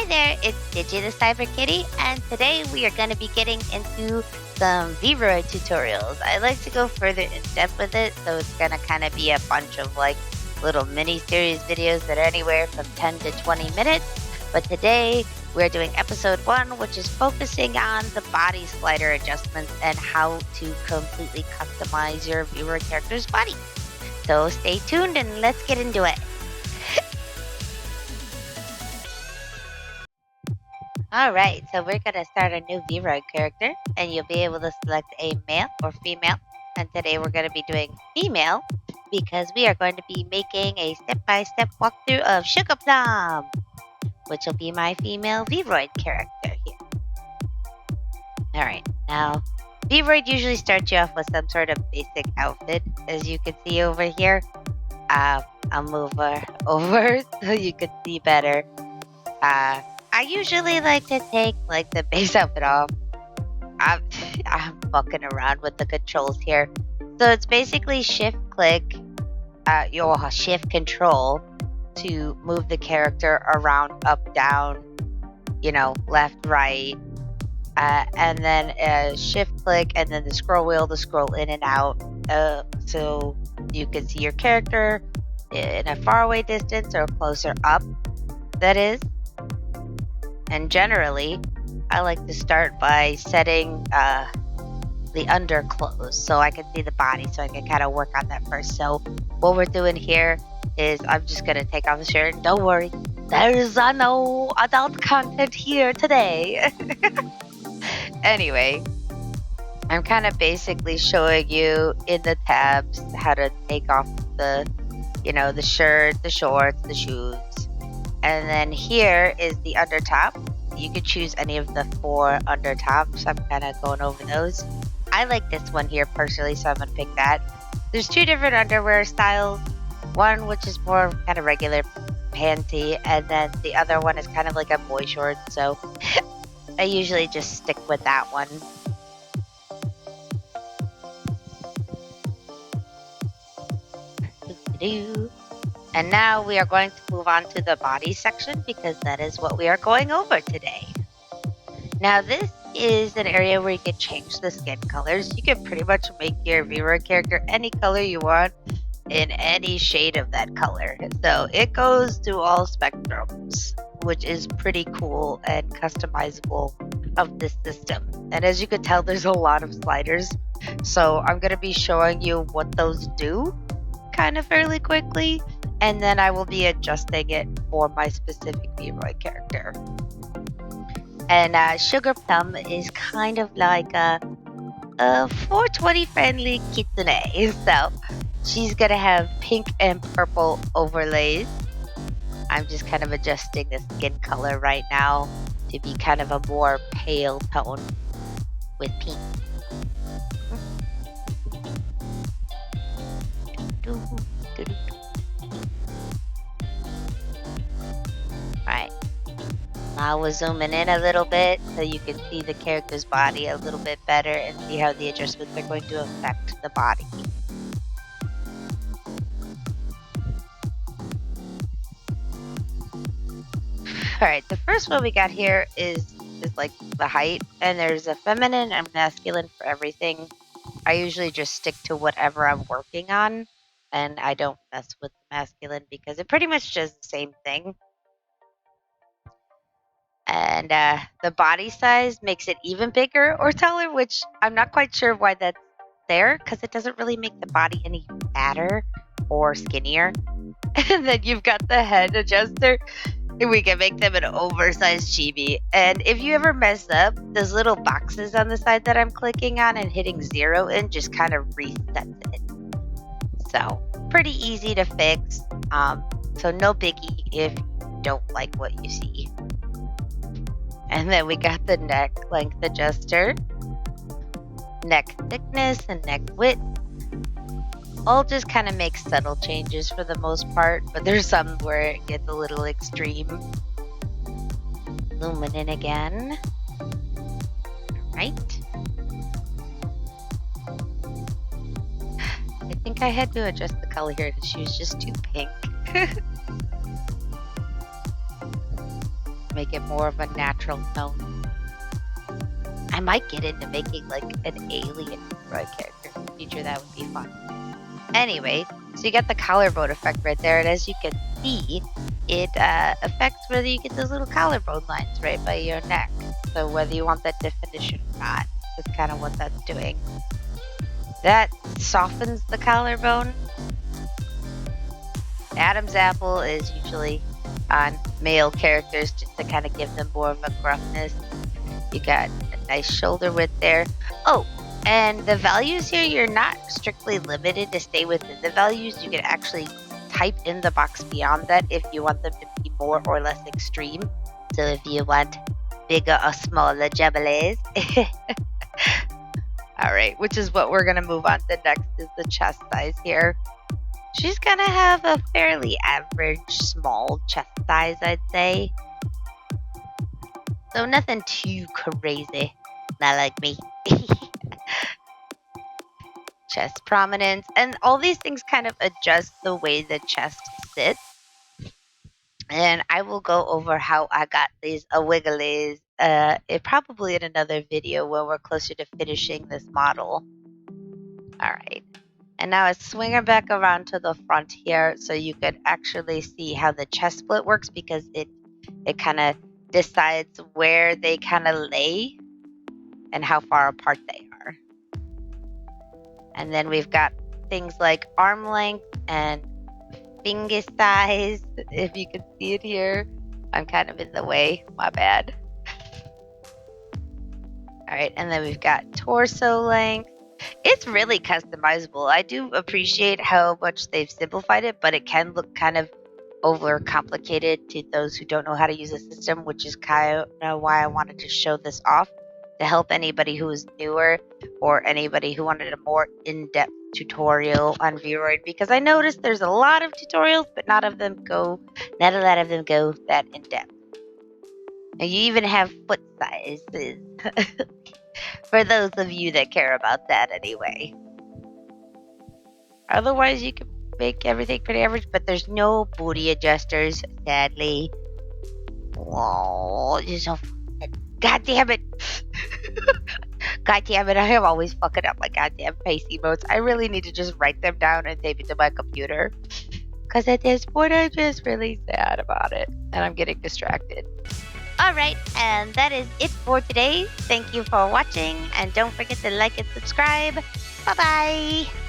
Hi there, it's Digi the Cyber Kitty, and today we are going to be getting into some V-roid tutorials. I like to go further in depth with it, so it's going to kind of be a bunch of like little mini-series videos that are anywhere from 10 to 20 minutes. But today we're doing episode 1, which is focusing on the body slider adjustments and how to completely customize your V-roid character's body. So stay tuned and let's get into it. Alright, so we're going to start a new V-roid character, and you'll be able to select a male or female. And today we're going to be doing female, because we are going to be making a step-by-step walkthrough of Sugar Plum, which will be my female V-roid character here. Alright, now V-roid usually starts you off with some sort of basic outfit, as you can see over here. I'll move her over so you can see better. I usually like to take like the base outfit off. I'm fucking around with the controls here. So it's basically shift click, your shift control to move the character around, up, down, left, right. And then shift click and then the scroll wheel to scroll in and out. So you can see your character in a faraway distance or closer up, that is. And generally, I like to start by setting the underclothes so I can see the body, so I can kind of work on that first. So what we're doing here is I'm just going to take off the shirt. Don't worry, there's no adult content here today. Anyway, I'm kind of basically showing you in the tabs how to take off the, the shirt, the shorts, the shoes. And then here is the under top. You could choose any of the 4 under tops. I'm kind of going over those. I like this one here personally, so I'm going to pick that. There's 2 different underwear styles. One which is more kind of regular panty, and then the other one is kind of like a boy short. So I usually just stick with that one. And now we are going to move on to the body section, because that is what we are going over today. Now this is an area where you can change the skin colors. You can pretty much make your V-roid character any color you want in any shade of that color. So it goes to all spectrums, which is pretty cool and customizable of this system. And as you can tell, there's a lot of sliders. So I'm going to be showing you what those do kind of fairly quickly. And then I will be adjusting it for my specific V-roid character. And Sugar Plum is kind of like a 420 friendly kitsune. So she's going to have pink and purple overlays. I'm just kind of adjusting the skin color right now to be kind of a more pale tone with pink. Alright, now we're zooming in a little bit so you can see the character's body a little bit better and see how the adjustments are going to affect the body. Alright, the first one we got here is like the height, and there's a feminine and masculine for everything. I usually just stick to whatever I'm working on, and I don't mess with the masculine because it pretty much does the same thing. And the body size makes it even bigger or taller, which I'm not quite sure why that's there, because it doesn't really make the body any fatter or skinnier. And then you've got the head adjuster. We can make them an oversized chibi. And if you ever mess up, those little boxes on the side that I'm clicking on and hitting 0 in just kind of resets it. So pretty easy to fix. So no biggie if you don't like what you see. And then we got the neck length adjuster, neck thickness, and neck width. All just kind of make subtle changes for the most part, but there's some where it gets a little extreme. Zooming in again. Alright. I think I had to adjust the color here. She was just too pink. make it more of a natural tone. I might get into making like an alien Vroid character in the future. That would be fun. Anyway, so you get the collarbone effect right there, and as you can see, it affects whether you get those little collarbone lines right by your neck. So whether you want that definition or not, is kind of what that's doing. That softens the collarbone. Adam's apple is usually on male characters just to kind of give them more of a gruffness. You got a nice shoulder width there. Oh, and the values here, you're not strictly limited to stay within the values. You can actually type in the box beyond that if you want them to be more or less extreme. So if you want bigger or smaller jabales. All right, which is what we're going to move on to next is the chest size here. She's going to have a fairly average small chest size, I'd say. So nothing too crazy. Not like me. Chest prominence. And all these things kind of adjust the way the chest sits. And I will go over how I got these wigglies probably in another video when we're closer to finishing this model. All right. And now I swing her back around to the front here so you could actually see how the chest split works, because it kind of decides where they kind of lay and how far apart they are. And then we've got things like arm length and finger size, if you can see it here. I'm kind of in the way, my bad. All right, and then we've got torso length. It's really customizable. I do appreciate how much they've simplified it, but it can look kind of overcomplicated to those who don't know how to use the system, which is kind of why I wanted to show this off, to help anybody who is newer or anybody who wanted a more in-depth tutorial on V-roid, because I noticed there's a lot of tutorials, but not a lot of them go that in-depth. And you even have foot sizes for those of you that care about that anyway. Otherwise, you can make everything pretty average, but there's no booty adjusters, sadly. Oh, you're so... God damn it! God damn it, I am always fucking up my goddamn face emotes. I really need to just write them down and tape it to my computer. Because at this point, I'm just really sad about it. And I'm getting distracted. Alright, and that is it for today. Thank you for watching. And don't forget to like and subscribe. Bye-bye!